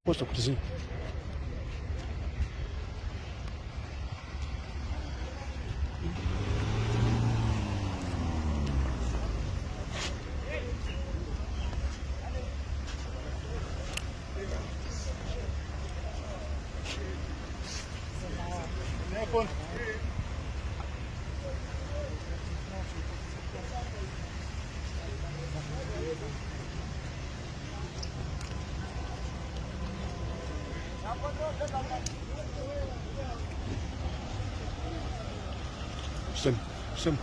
Posta kutizinho. Sim.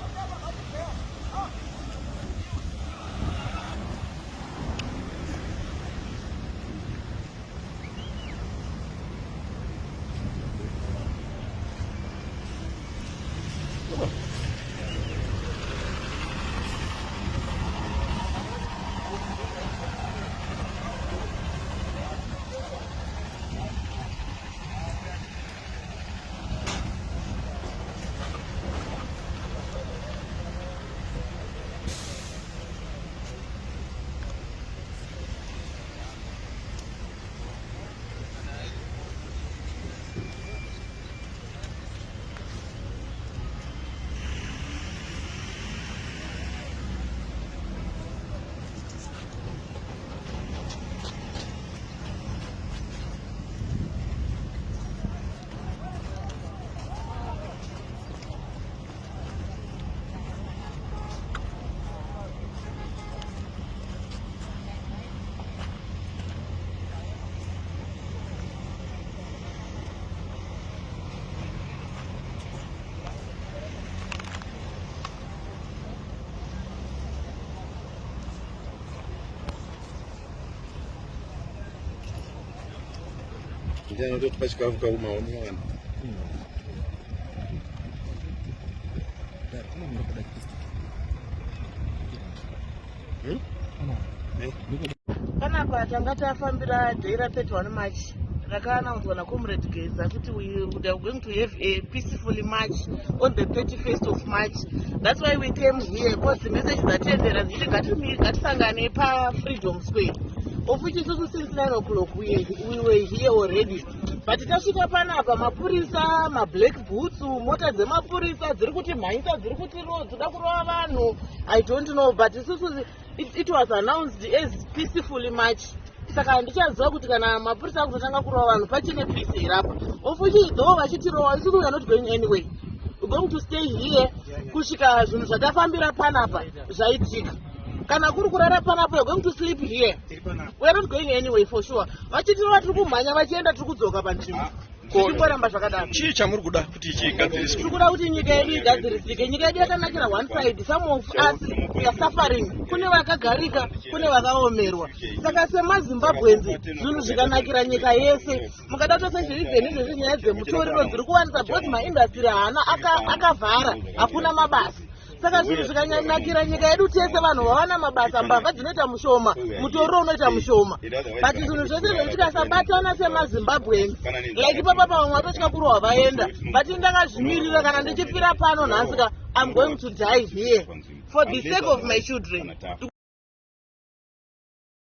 Jangan duduk pas kau mau kan. Panapa tanga tafambira day ra31 March rakaanaudzwa naComrade Geza kuti we would are going to have a peaceful march on the 31st of March. That's why we came here, because the message dzatendera dzichiti ngatisangane paFreedom Square, of which isusu since 9 o'clock we were here already. But tasvika panapa mapurisa, mablack boots, mota dzemapurisa dziri kuti mhanyisa, dziri kuti dzoda kurova vanhu, I don't know, but isusu it was announced as peaceful march. Saka handichaziva kuti kana mapurisa akutotanga kurova vanhu pachine peace irapa, of which though vachitirowa isusu we are not going anywhere. We're going to stay here kusvika zvinhu zvatafambira panapa zvaitika. Kana kuri kurara panapa, we're going to sleep here. We are not going anywhere for sure. Vachitirova tiri kumhanya vachienda tiri kudzoka panzvimbo. Zvichingoramba zvakadaro. Chii chamuri kuda kuti chigadziriswe? Tiri kuda kuti nyika yedu igadzirisike. Nyika yedu yakanakira one side. Some of us we are suffering. Kune vakagarika, kune vakaomerwa. Saka semaZimbabwenzi zvinhu zvikanakira nyika yese. Mukada tose zvivheni izvezvi nyaya dzemutoriro dziri kuwanisa, because maindastry haana akavhara, hakuna mabasa. Saka zvinhu zvikanakira nyika yedu tese, vanhu vavana mabasa, mbavha dzinoita mushoma, mutoriro unoita mushoma. But zvinhu zvese zvetiksabatana semaZimbabwenzi, like papa vamwe vatotya kurova vaenda, but ndakazvimirira kana ndichifira pano nhasika, I'm going to die here for the sake of my children.